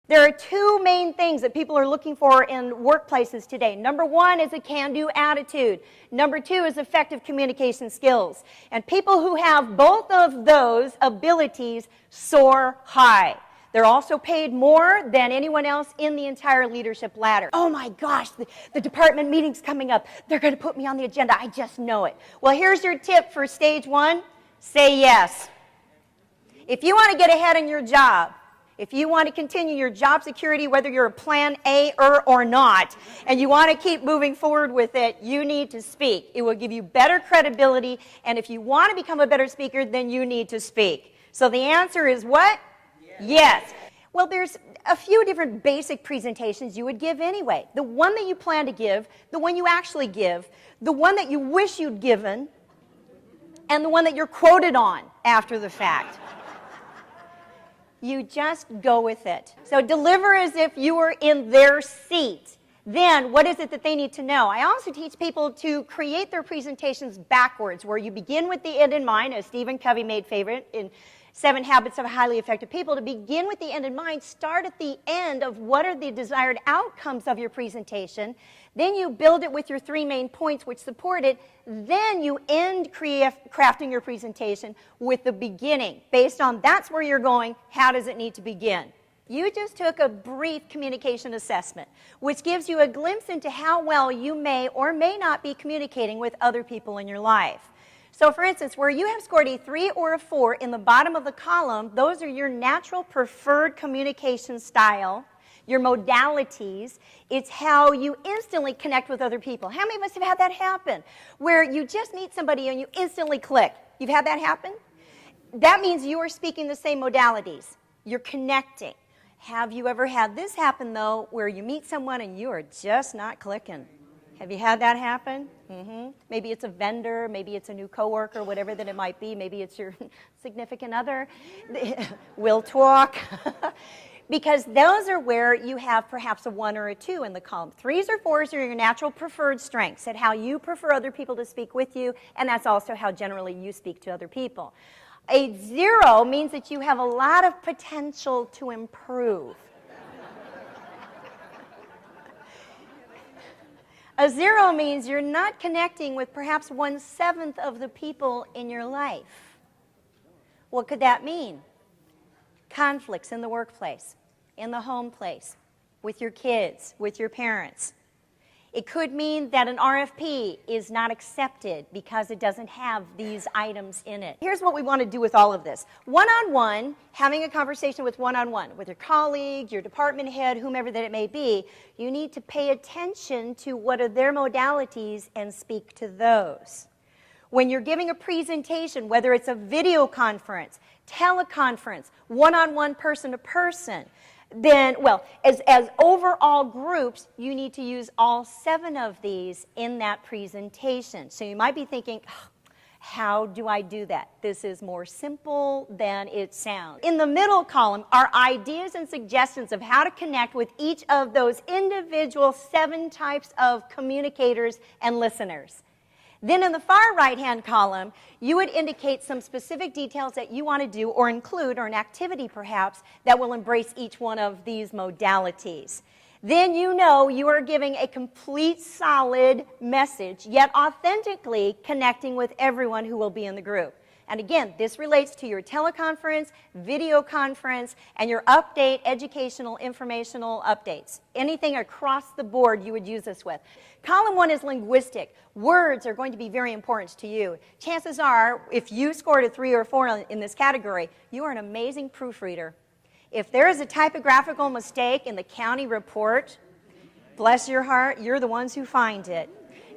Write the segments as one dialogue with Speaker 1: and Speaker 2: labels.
Speaker 1: There are two main things that people are looking for in workplaces today. Number one is a can-do attitude. Number two is effective communication skills. And people who have both of those abilities soar high. They're also paid more than anyone else in the entire leadership ladder. Oh my gosh, the department meeting's coming up. They're going to put me on the agenda. I just know it. Well, here's your tip for stage one. Say yes. If you want to get ahead in your job, if you want to continue your job security, whether you're a plan A or not, and you want to keep moving forward with it, you need to speak. It will give you better credibility, and if you want to become a better speaker, then you need to speak. So the answer is what? Yes. Well, there's a few different basic presentations you would give anyway. The one that you plan to give, the one you actually give, the one that you wish you'd given, and the one that you're quoted on after the fact. You just go with it. So deliver as if you were in their seat. Then, what is it that they need to know? I also teach people to create their presentations backwards, where you begin with the end in mind, as Stephen Covey made favorite in 7 Habits of Highly Effective People. To begin with the end in mind, start at the end of what are the desired outcomes of your presentation. Then you build it with your 3 main points which support it. Then you end crafting your presentation with the beginning. Based on that's where you're going, how does it need to begin? You just took a brief communication assessment, which gives you a glimpse into how well you may or may not be communicating with other people in your life. So for instance, where you have scored a 3 or a 4 in the bottom of the column, those are your natural preferred communication style, your modalities. It's how you instantly connect with other people. How many of us have had that happen? Where you just meet somebody and you instantly click. You've had that happen? That means you are speaking the same modalities. You're connecting. Have you ever had this happen, though, where you meet someone and you are just not clicking? Have you had that happen? Maybe it's a vendor, maybe it's a new coworker, whatever that it might be. Maybe it's your significant other. We'll talk. Because those are where you have perhaps a 1 or a 2 in the column. 3s or 4s are your natural preferred strengths, at how you prefer other people to speak with you, and that's also how generally you speak to other people. A 0 means that you have a lot of potential to improve. A 0 means you're not connecting with perhaps 1/7 of the people in your life. What could that mean? Conflicts in the workplace, in the home place, with your kids, with your parents. It could mean that an RFP is not accepted because it doesn't have these items in it. Here's what we want to do with all of this. One-on-one, having a conversation with one-on-one, with your colleague, your department head, whomever that it may be, you need to pay attention to what are their modalities and speak to those. When you're giving a presentation, whether it's a video conference, teleconference, one-on-one person-to-person, then, well, as overall groups, you need to use all 7 of these in that presentation. So you might be thinking, how do I do that? This is more simple than it sounds. In the middle column are ideas and suggestions of how to connect with each of those individual 7 types of communicators and listeners. Then in the far right-hand column, you would indicate some specific details that you want to do or include, or an activity perhaps, that will embrace each one of these modalities. Then you know you are giving a complete, solid message, yet authentically connecting with everyone who will be in the group. And again, this relates to your teleconference, video conference, and your update, educational, informational updates. Anything across the board you would use this with. Column 1 is linguistic. Words are going to be very important to you. Chances are, if you scored a 3 or 4 in this category, you are an amazing proofreader. If there is a typographical mistake in the county report, bless your heart, you're the ones who find it.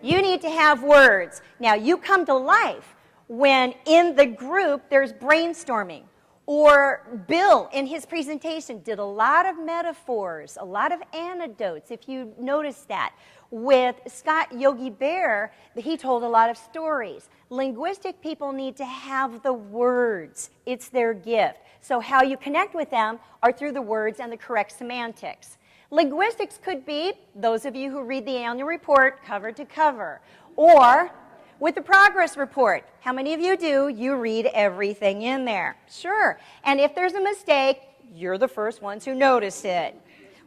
Speaker 1: You need to have words. Now, you come to life when in the group there's brainstorming. Or Bill, in his presentation, did a lot of metaphors, a lot of anecdotes, if you notice that. With Scott Yogi Bear, he told a lot of stories. Linguistic people need to have the words. It's their gift. So how you connect with them are through the words and the correct semantics. Linguistics could be those of you who read the annual report cover to cover. Or with the progress report. How many of you do? You read everything in there. Sure. And if there's a mistake, you're the first ones who notice it.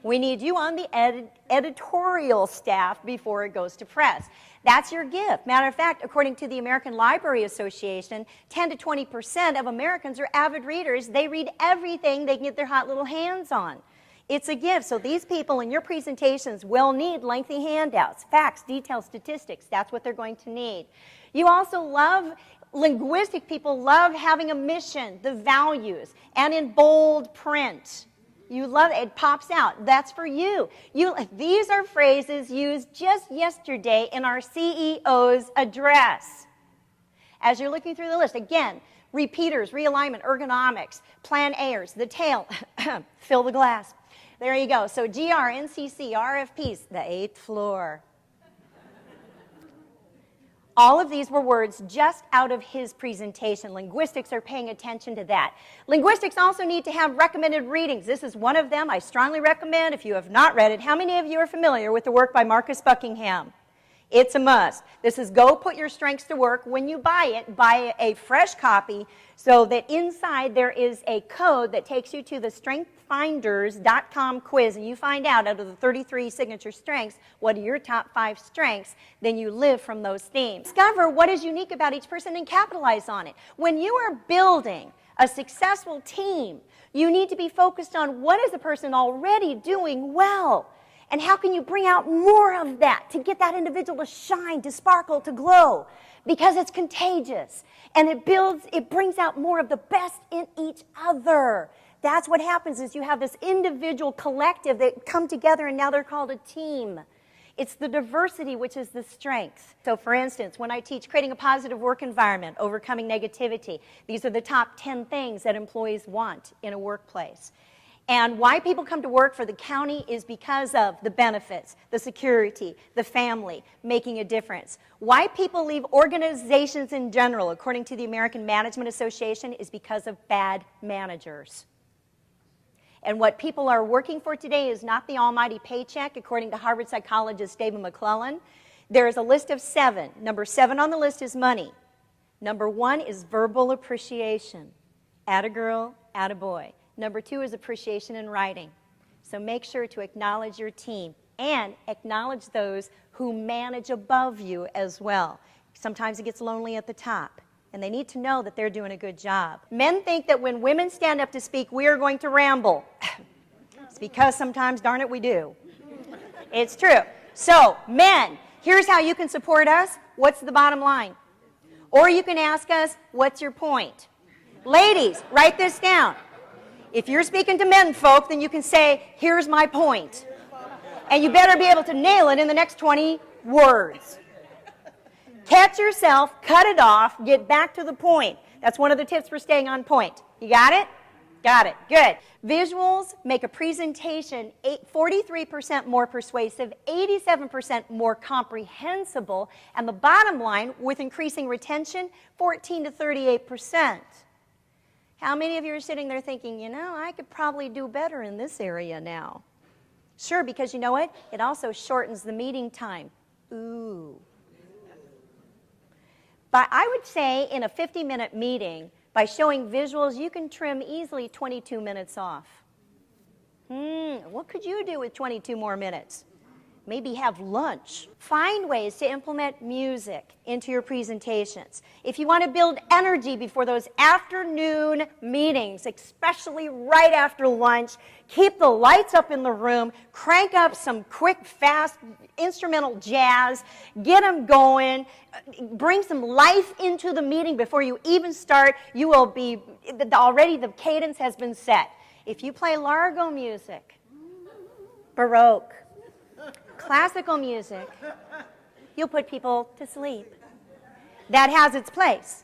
Speaker 1: We need you on the editorial staff before it goes to press. That's your gift. Matter of fact, according to the American Library Association, 10 to 20% of Americans are avid readers. They read everything they can get their hot little hands on. It's a gift. So these people in your presentations will need lengthy handouts, facts, details, statistics. That's what they're going to need. You also love, linguistic people love having a mission, the values, and in bold print. You love it. It pops out. That's for you. These are phrases used just yesterday in our CEO's address. As you're looking through the list, again, repeaters, realignment, ergonomics, plan A's, the tail, fill the glass. There you go. So GR, NCC, RFPs, the 8th floor. All of these were words just out of his presentation. Linguistics are paying attention to that. Linguistics also need to have recommended readings. This is one of them I strongly recommend if you have not read it. How many of you are familiar with the work by Marcus Buckingham? It's a must. This is Go Put Your Strengths to Work. When you buy it, buy a fresh copy so that inside there is a code that takes you to the strengthfinders.com quiz, and you find out of the 33 signature strengths, what are your top 5 strengths, then you live from those themes. Discover what is unique about each person and capitalize on it. When you are building a successful team, you need to be focused on what is the person already doing well. And how can you bring out more of that to get that individual to shine, to sparkle, to glow? Because it's contagious. And it brings out more of the best in each other. That's what happens is you have this individual collective that come together and now they're called a team. It's the diversity which is the strength. So for instance, when I teach creating a positive work environment, overcoming negativity, these are the top 10 things that employees want in a workplace. And why people come to work for the county is because of the benefits, the security, the family, making a difference. Why people leave organizations in general, according to the American Management Association, is because of bad managers. And what people are working for today is not the almighty paycheck, according to Harvard psychologist David McClellan. There is a list of 7. Number 7 on the list is money. Number 1 is verbal appreciation. Atta girl, atta boy. Number 2 is appreciation in writing. So make sure to acknowledge your team and acknowledge those who manage above you as well. Sometimes it gets lonely at the top, and they need to know that they're doing a good job. Men think that when women stand up to speak, we are going to ramble. It's because sometimes, darn it, we do. It's true. So, men, here's how you can support us. What's the bottom line? Or you can ask us, what's your point? Ladies, write this down. If you're speaking to men folk, then you can say, here's my point. And you better be able to nail it in the next 20 words. Catch yourself, cut it off, get back to the point. That's one of the tips for staying on point. You got it? Got it. Good. Visuals make a presentation 43% more persuasive, 87% more comprehensible, and the bottom line, with increasing retention, 14 to 38%. How many of you are sitting there thinking, you know, I could probably do better in this area now? Sure, because you know what? It also shortens the meeting time. Ooh. But I would say in a 50-minute meeting, by showing visuals, you can trim easily 22 minutes off. What could you do with 22 more minutes? Maybe have lunch. Find ways to implement music into your presentations. If you want to build energy before those afternoon meetings, especially right after lunch, keep the lights up in the room, crank up some quick, fast instrumental jazz, get them going, bring some life into the meeting before you even start. You will be, already the cadence has been set. If you play Largo music, Baroque, classical music, you'll put people to sleep. That has its place.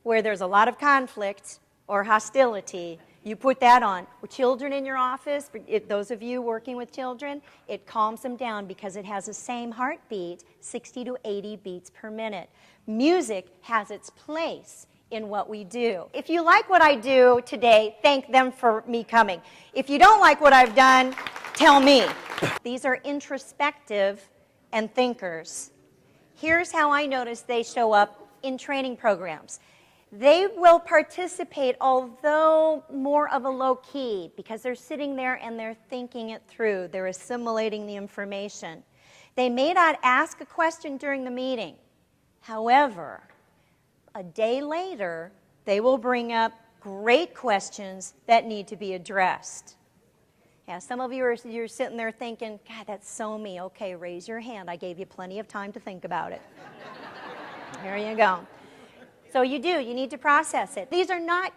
Speaker 1: Where there's a lot of conflict or hostility, you put that on. With children in your office, those of you working with children, it calms them down because it has the same heartbeat, 60 to 80 beats per minute. Music has its place in what we do. If you like what I do today, thank them for me coming. If you don't like what I've done, tell me. These are introspective and thinkers. Here's how I notice they show up in training programs. They will participate, although more of a low key, because they're sitting there and they're thinking it through. They're assimilating the information. They may not ask a question during the meeting. However, a day later, they will bring up great questions that need to be addressed. Yeah, some of you you're sitting there thinking, God, that's so me. Okay, raise your hand. I gave you plenty of time to think about it. Here you go. So you need to process it. These are not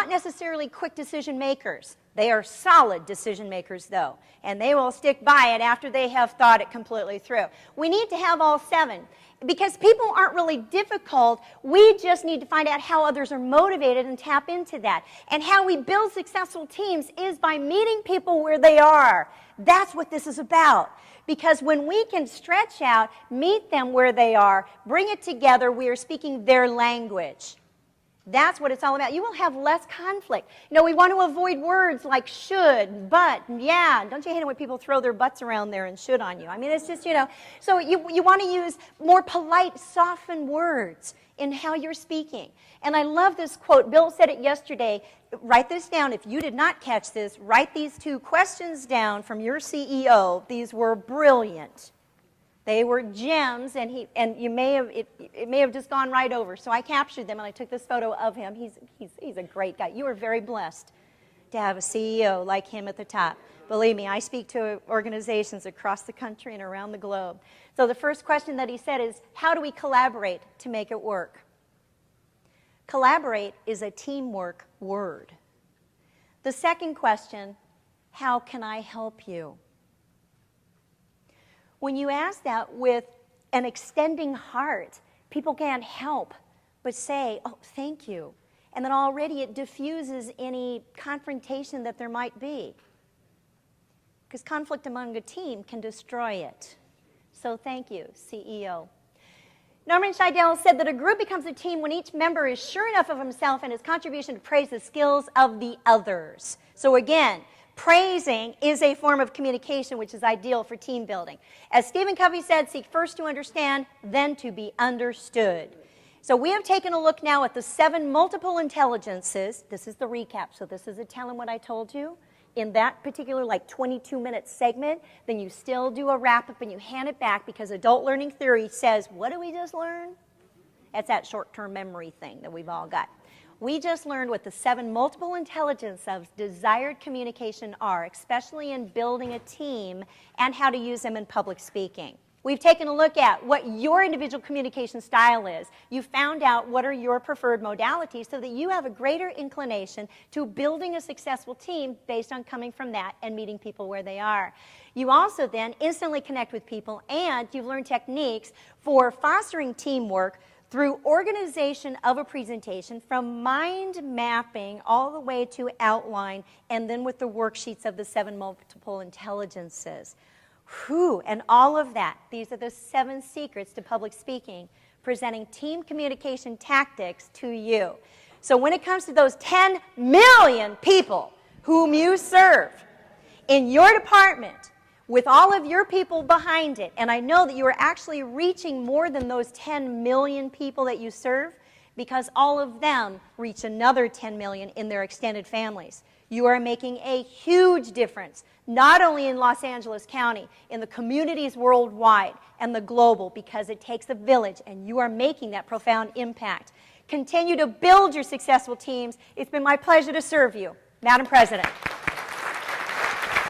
Speaker 1: necessarily quick decision makers. They are solid decision makers, though, and they will stick by it after they have thought it completely through. We need to have all 7, because people aren't really difficult. We just need to find out how others are motivated and tap into that. And how we build successful teams is by meeting people where they are. That's what this is about. Because when we can stretch out, meet them where they are, bring it together, we are speaking their language. That's what it's all about. You will have less conflict. You know, we want to avoid words like should, but, yeah. Don't you hate it when people throw their butts around there and should on you? I mean, it's just, So you want to use more polite, softened words in how you're speaking. And I love this quote. Bill said it yesterday. Write this down. If you did not catch this, write these 2 questions down from your CEO. These were brilliant. They were gems, and you may have it may have just gone right over. So I captured them, and I took this photo of him. He's a great guy. You are very blessed to have a CEO like him at the top. Believe me, I speak to organizations across the country and around the globe. So the first question that he said is, how do we collaborate to make it work? Collaborate is a teamwork word. The second question, how can I help you? When you ask that with an extending heart, people can't help but say, oh, thank you. And then already it diffuses any confrontation that there might be. Because conflict among a team can destroy it. So thank you, CEO. Norman Scheidel said that a group becomes a team when each member is sure enough of himself and his contribution to praise the skills of the others. So again, praising is a form of communication which is ideal for team building. As Stephen Covey said, seek first to understand, then to be understood. So we have taken a look now at the 7 multiple intelligences. This is the recap. So this is telling what I told you in that particular 22-minute segment. Then you still do a wrap-up and you hand it back, because adult learning theory says, what did we just learn? That's that short-term memory thing that we've all got. We just learned what the 7 multiple intelligences of desired communication are, especially in building a team, and how to use them in public speaking. We've taken a look at what your individual communication style is. You found out what are your preferred modalities so that you have a greater inclination to building a successful team based on coming from that and meeting people where they are. You also then instantly connect with people, and you've learned techniques for fostering teamwork through organization of a presentation, from mind mapping all the way to outline, and then with the worksheets of the 7 multiple intelligences. Whew, and all of that, these are the 7 secrets to public speaking, presenting team communication tactics to you. So when it comes to those 10 million people whom you serve in your department, with all of your people behind it, and I know that you are actually reaching more than those 10 million people that you serve, because all of them reach another 10 million in their extended families. You are making a huge difference, not only in Los Angeles County, in the communities worldwide and the global, because it takes a village, and you are making that profound impact. Continue to build your successful teams. It's been my pleasure to serve you, Madam President.